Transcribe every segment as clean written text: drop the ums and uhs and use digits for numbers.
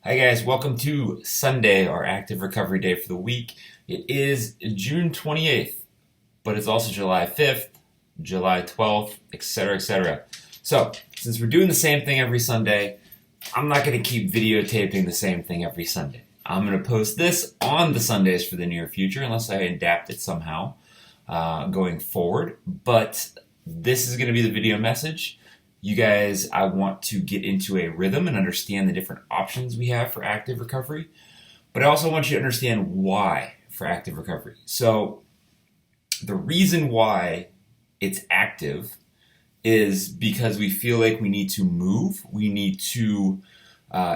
Hi guys, welcome to Sunday, our active recovery day for the week. It is June 28th, but it's also July 5th, July 12th, etc., etc. So, since we're doing the same thing every Sunday, I'm not going to keep videotaping the same thing every Sunday. I'm going to post this on the Sundays for the near future, unless I adapt it somehow going forward. But this is going to be the video message. You guys, I want to get into a rhythm and understand the different options we have for active recovery, but I also want you to understand why for active recovery. So the reason why it's active is because we feel like we need to move, we need to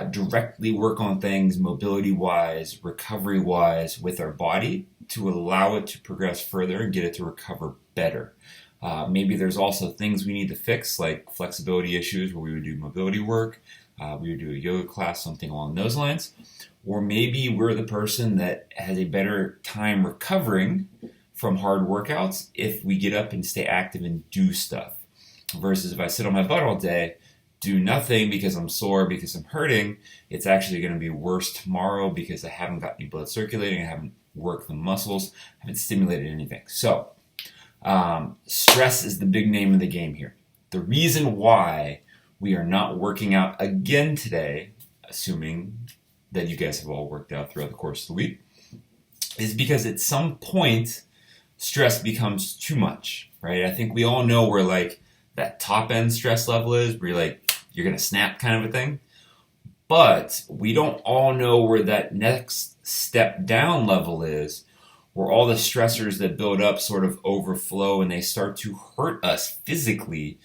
directly work on things mobility-wise, recovery-wise with our body to allow it to progress further and get it to recover better. Maybe there's also things we need to fix, like flexibility issues where we would do mobility work, we would do a yoga class, something along those lines. Or maybe we're the person that has a better time recovering from hard workouts if we get up and stay active and do stuff. Versus if I sit on my butt all day, do nothing because I'm sore, because I'm hurting, it's actually going to be worse tomorrow because I haven't got any blood circulating, I haven't worked the muscles, I haven't stimulated anything. So, stress is the big name of the game here. The reason why we are not working out again today, assuming that you guys have all worked out throughout the course of the week, is because at some point stress becomes too much, right? I think we all know where like that top end stress level is, where you're gonna snap kind of a thing. But we don't all know where that next step down level is, where all the stressors that build up sort of overflow and they start to hurt us physically.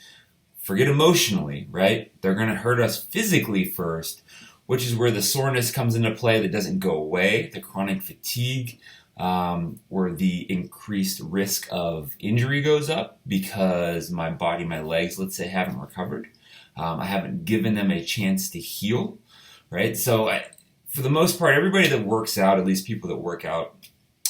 Forget emotionally, right? They're going to hurt us physically first, which is where the soreness comes into play that doesn't go away, the chronic fatigue, where the increased risk of injury goes up because my body, my legs, let's say, haven't recovered. I haven't given them a chance to heal, right? So for the most part, everybody that works out, at least people that work out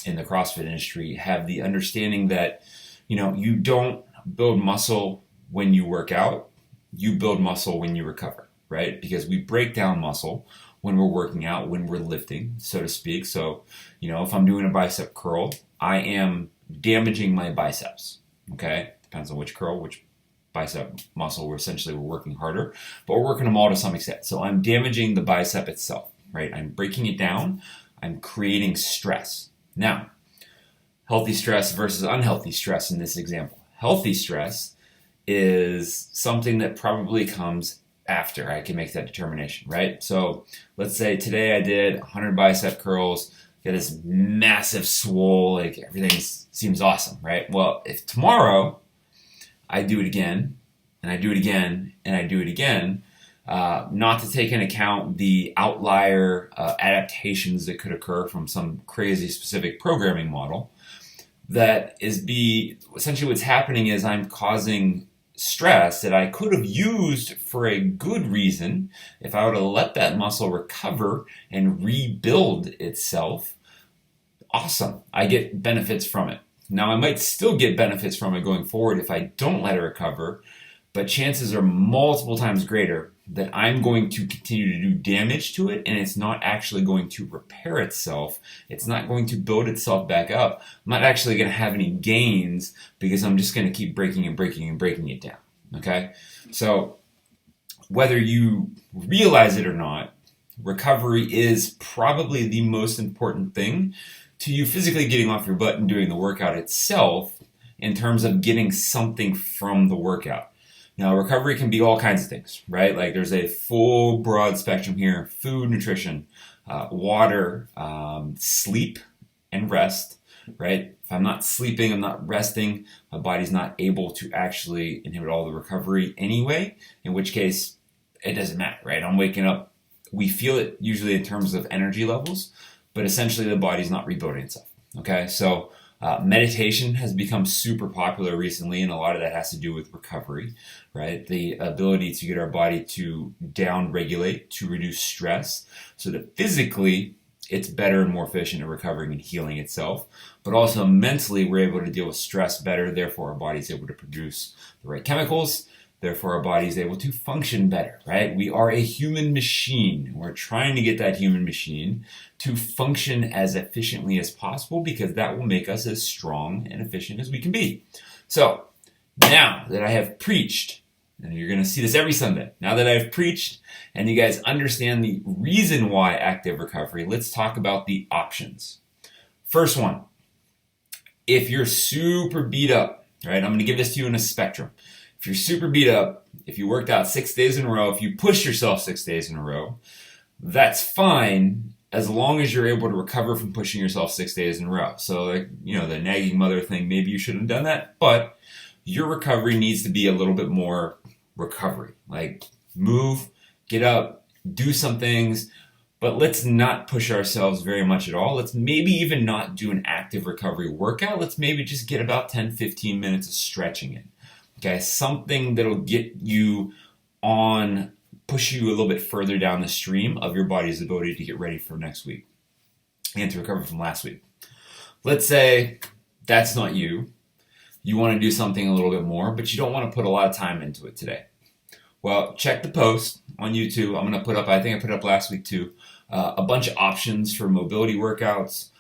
in the CrossFit industry, have the understanding that, you don't build muscle when you work out, you build muscle when you recover, right? Because we break down muscle when we're working out, when we're lifting, so to speak. So, if I'm doing a bicep curl, I am damaging my biceps, okay? Depends on which curl, which bicep muscle we're working harder, but we're working them all to some extent. So I'm damaging the bicep itself, right? I'm breaking it down, I'm creating stress. Now, healthy stress versus unhealthy stress in this example. Healthy stress is something that probably comes after I can make that determination, right? So let's say today I did 100 bicep curls, get this massive swole, like everything seems awesome, right? Well, if tomorrow I do it again, and I do it again, and I do it again, not to take into account the outlier adaptations that could occur from some crazy specific programming model. That is essentially what's happening is I'm causing stress that I could have used for a good reason if I would have let that muscle recover and rebuild itself. Awesome. I get benefits from it. Now I might still get benefits from it going forward if I don't let it recover, but chances are multiple times greater that I'm going to continue to do damage to it and it's not actually going to repair itself. It's not going to build itself back up. I'm not actually going to have any gains because I'm just going to keep breaking and breaking and breaking it down. Okay? So whether you realize it or not, recovery is probably the most important thing to you physically getting off your butt and doing the workout itself in terms of getting something from the workout. Now, recovery can be all kinds of things, right? Like there's a full broad spectrum here: food, nutrition, water, sleep, and rest, right? If I'm not sleeping, I'm not resting, my body's not able to actually inhibit all the recovery anyway, in which case it doesn't matter, right? I'm waking up, we feel it usually in terms of energy levels, but essentially the body's not rebuilding itself, okay? So meditation has become super popular recently, and a lot of that has to do with recovery, right? The ability to get our body to down-regulate, to reduce stress, so that physically it's better and more efficient at recovering and healing itself, but also mentally we're able to deal with stress better, therefore our body's able to produce the right chemicals Therefore, our body is able to function better, right? We are a human machine. We're trying to get that human machine to function as efficiently as possible because that will make us as strong and efficient as we can be. So, now that I have preached, and you're going to see this every Sunday, now that I've preached and you guys understand the reason why active recovery, let's talk about the options. First one, if you're super beat up, right? I'm going to give this to you in a spectrum. If you're super beat up, if you worked out 6 days in a row, if you push yourself 6 days in a row, that's fine as long as you're able to recover from pushing yourself 6 days in a row. So, like, you know, the nagging mother thing, maybe you shouldn't have done that, but your recovery needs to be a little bit more recovery. Like, move, get up, do some things, but let's not push ourselves very much at all. Let's maybe even not do an active recovery workout. Let's maybe just get about 10-15 minutes of stretching in. Okay, something that'll get you on, push you a little bit further down the stream of your body's ability to get ready for next week and to recover from last week. Let's say that's not you. You want to do something a little bit more, but you don't want to put a lot of time into it today. Well, check the post on YouTube. I'm going to put up, I think I put up last week too, a bunch of options for mobility workouts,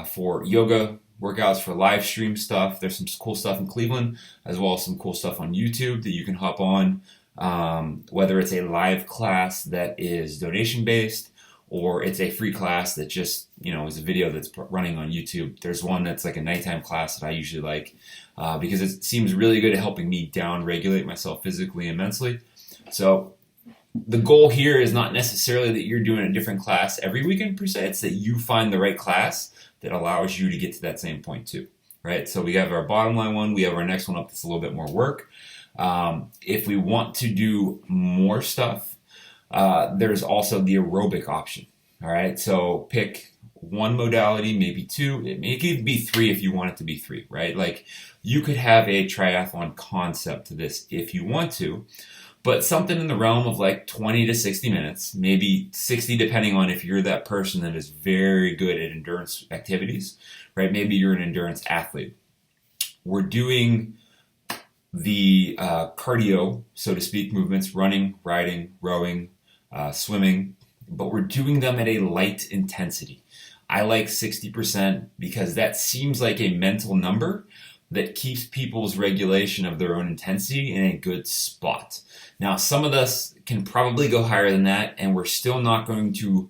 for yoga workouts, for live stream stuff. There's some cool stuff in Cleveland, as well as some cool stuff on YouTube that you can hop on, whether it's a live class that is donation based or it's a free class that just, you know, is a video that's running on YouTube. There's one that's like a nighttime class that I usually like because it seems really good at helping me down regulate myself physically and mentally. So the goal here is not necessarily that you're doing a different class every weekend per se. It's that you find the right class that allows you to get to that same point too, right? So we have our bottom line one. We have our next one up that's a little bit more work. If we want to do more stuff, there's also the aerobic option, all right? So pick one modality, maybe two. It could be three if you want it to be three, right? Like, you could have a triathlon concept to this if you want to, but something in the realm of like 20 to 60 minutes, maybe 60 depending on if you're that person that is very good at endurance activities, right? Maybe you're an endurance athlete. We're doing the cardio, so to speak, movements, running, riding, rowing, swimming, but we're doing them at a light intensity. I like 60% because that seems like a mental number that keeps people's regulation of their own intensity in a good spot. Now, some of us can probably go higher than that, and we're still not going to,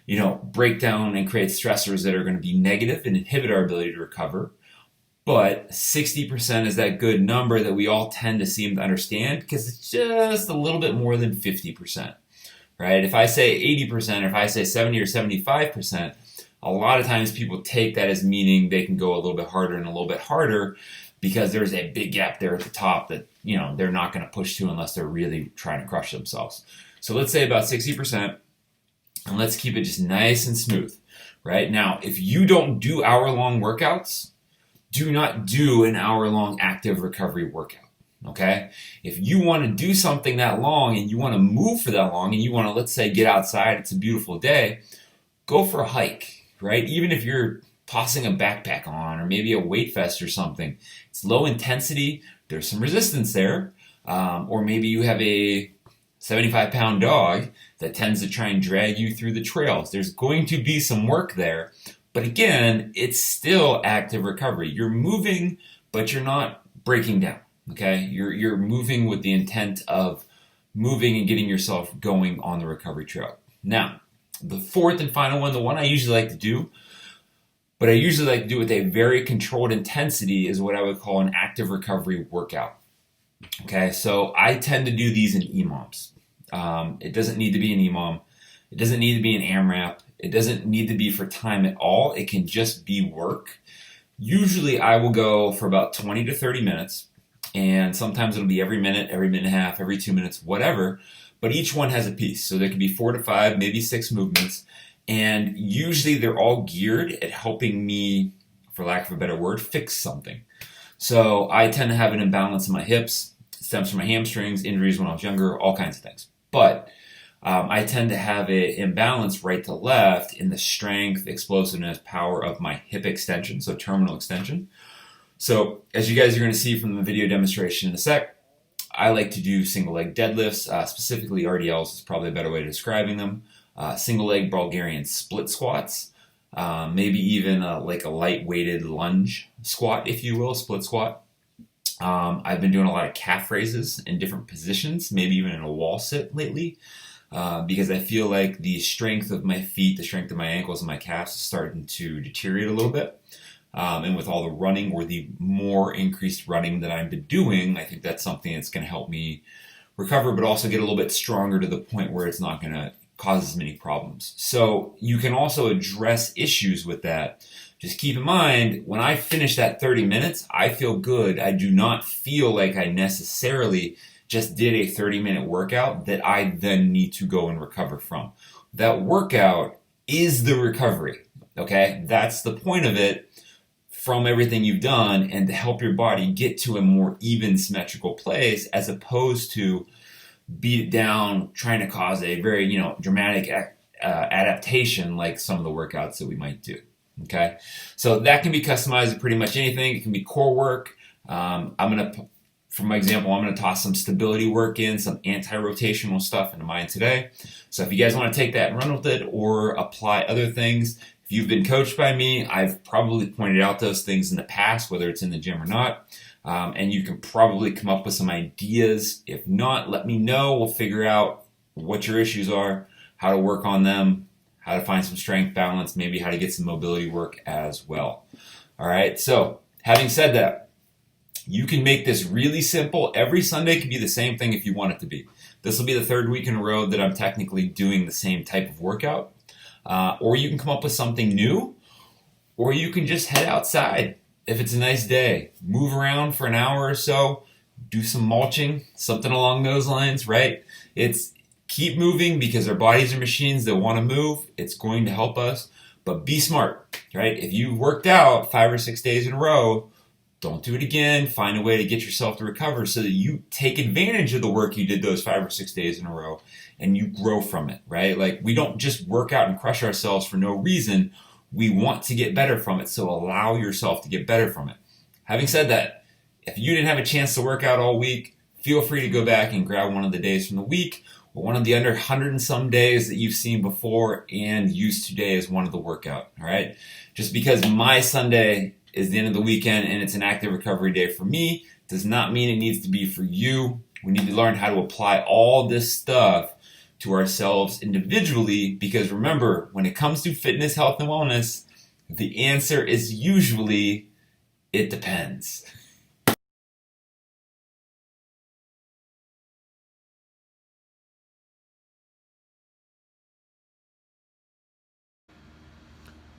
you know, break down and create stressors that are going to be negative and inhibit our ability to recover. But 60% is that good number that we all tend to seem to understand because it's just a little bit more than 50%, right? If I say 80% or if I say 70 or 75%, a lot of times people take that as meaning they can go a little bit harder and a little bit harder because there's a big gap there at the top that, you know, they're not going to push to unless they're really trying to crush themselves. So let's say about 60%, and let's keep it just nice and smooth, right? Now, if you don't do hour-long workouts, do not do an hour-long active recovery workout, okay? If you want to do something that long and you want to move for that long and you want to, let's say, get outside, it's a beautiful day, go for a hike, right? Even if you're tossing a backpack on or maybe a weight vest or something, it's low intensity, there's some resistance there, or maybe you have a 75-pound dog that tends to try and drag you through the trails. There's going to be some work there. But again, it's still active recovery. You're moving, but you're not breaking down, okay? You're moving with the intent of moving and getting yourself going on the recovery trail. Now, the fourth and final one, the one I usually like to do, but I usually like to do with a very controlled intensity, is what I would call an active recovery workout, okay? So I tend to do these in EMOMs. It doesn't need to be an EMOM. It doesn't need to be an AMRAP. It doesn't need to be for time at all. It can just be work. Usually I will go for about 20 to 30 minutes, and sometimes it'll be every minute and a half, every 2 minutes, whatever, but each one has a piece. So there could be 4 to 5, maybe 6 movements, and usually they're all geared at helping me, for lack of a better word, fix something. So I tend to have an imbalance in my hips. It stems from my hamstrings, injuries when I was younger, all kinds of things. But I tend to have an imbalance right to left in the strength, explosiveness, power of my hip extension, so terminal extension. So as you guys are going to see from the video demonstration in a sec, I like to do single leg deadlifts, specifically RDLs is probably a better way of describing them. Single leg Bulgarian split squats, maybe even like a light weighted lunge squat, if you will, split squat. I've been doing a lot of calf raises in different positions, maybe even in a wall sit lately, because I feel like the strength of my feet, the strength of my ankles and my calves is starting to deteriorate a little bit. And with all the running or the more increased running that I've been doing, I think that's something that's going to help me recover, but also get a little bit stronger to the point where it's not going to cause as many problems. So you can also address issues with that. Just keep in mind, when I finish that 30 minutes, I feel good. I do not feel like I necessarily just did a 30-minute workout that I then need to go and recover from. That workout is the recovery, okay? That's the point of it from everything you've done, and to help your body get to a more even symmetrical place, as opposed to beat it down trying to cause a very dramatic adaptation like some of the workouts that we might do. Okay, so that can be customized to pretty much anything. It can be core work. For my example, I'm gonna toss some stability work in, some anti-rotational stuff into mine today. So if you guys want to take that and run with it, or apply other things, if you've been coached by me, I've probably pointed out those things in the past, whether it's in the gym or not. And you can probably come up with some ideas. If not, let me know. We'll figure out what your issues are, how to work on them, how to find some strength balance, maybe how to get some mobility work as well. All right, so having said that, you can make this really simple. Every Sunday can be the same thing if you want it to be. This will be the third week in a row that I'm technically doing the same type of workout. Or you can come up with something new, or you can just head outside. If it's a nice day, move around for an hour or so, do some mulching, something along those lines, right? It's keep moving, because our bodies are machines that want to move. It's going to help us, but be smart, right? If you worked out 5 or 6 days in a row, don't do it again. Find a way to get yourself to recover so that you take advantage of the work you did those 5 or 6 days in a row and you grow from it, right? Like, we don't just work out and crush ourselves for no reason. We want to get better from it, so allow yourself to get better from it. Having said that, if you didn't have a chance to work out all week, feel free to go back and grab one of the days from the week, or one of the under 100 and some days that you've seen before, and use today as one of the workout, all right? Just because my Sunday is the end of the weekend and it's an active recovery day for me does not mean it needs to be for you. We need to learn how to apply all this stuff to ourselves individually, because remember, when it comes to fitness, health, and wellness, the answer is usually, it depends.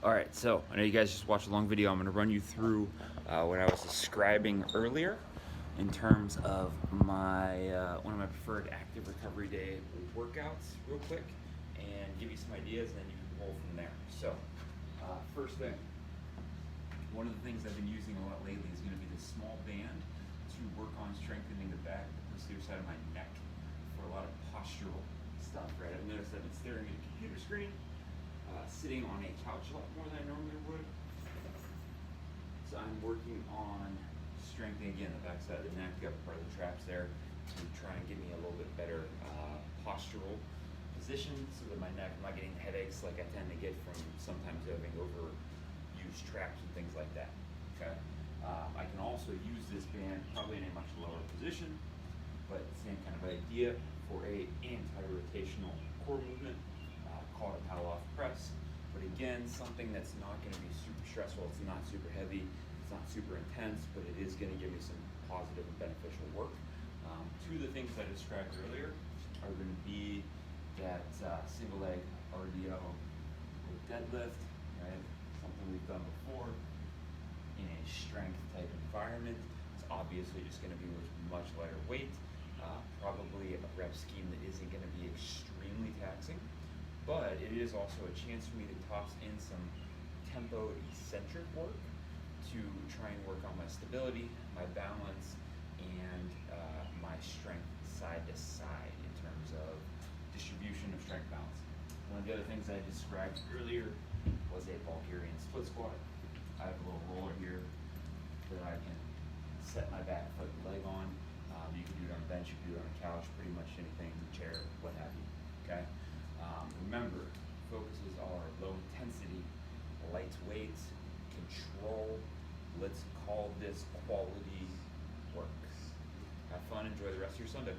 All right, so I know you guys just watched a long video. I'm going to run you through what I was describing earlier in terms of my one of my preferred active recovery day workouts real quick, and give you some ideas, and then you can roll from there. So first thing, one of the things I've been using a lot lately is going to be this small band to work on strengthening the back, the posterior side of my neck, for a lot of postural stuff, right? I've noticed I've been staring at a computer screen, sitting on a couch a lot more than I normally would. So I'm working on strengthening, again, the back side of the neck, the upper part of the traps there, to try and give me a little bit better postural position, so that my neck, I'm not getting headaches like I tend to get from sometimes having overused traps and things like that. Okay. I can also use this band probably in a much lower position, but same kind of idea for a anti-rotational core movement, called a paddle off press. But again, something that's not going to be super stressful. It's not super heavy. It's not super intense, but it is going to give me some positive and beneficial work. Two of the things I described earlier are going to be that single leg RDO with deadlift, right? Something we've done before in a strength type environment. It's obviously just going to be with much lighter weight, probably a rep scheme that isn't going to be extremely taxing. But it is also a chance for me to toss in some tempo eccentric work to try and work on my stability, my balance, and my strength side to side in terms of distribution of strength balance. One of the other things I described earlier was a Bulgarian split squat. I have a little roller here that I can set my back foot and leg on. You can do it on a bench, you can do it on a couch, pretty much anything, chair, what have you. Okay. Remember, focuses are low intensity, lightweight, control. Let's call this quality work. Have fun. Enjoy the rest of your Sunday.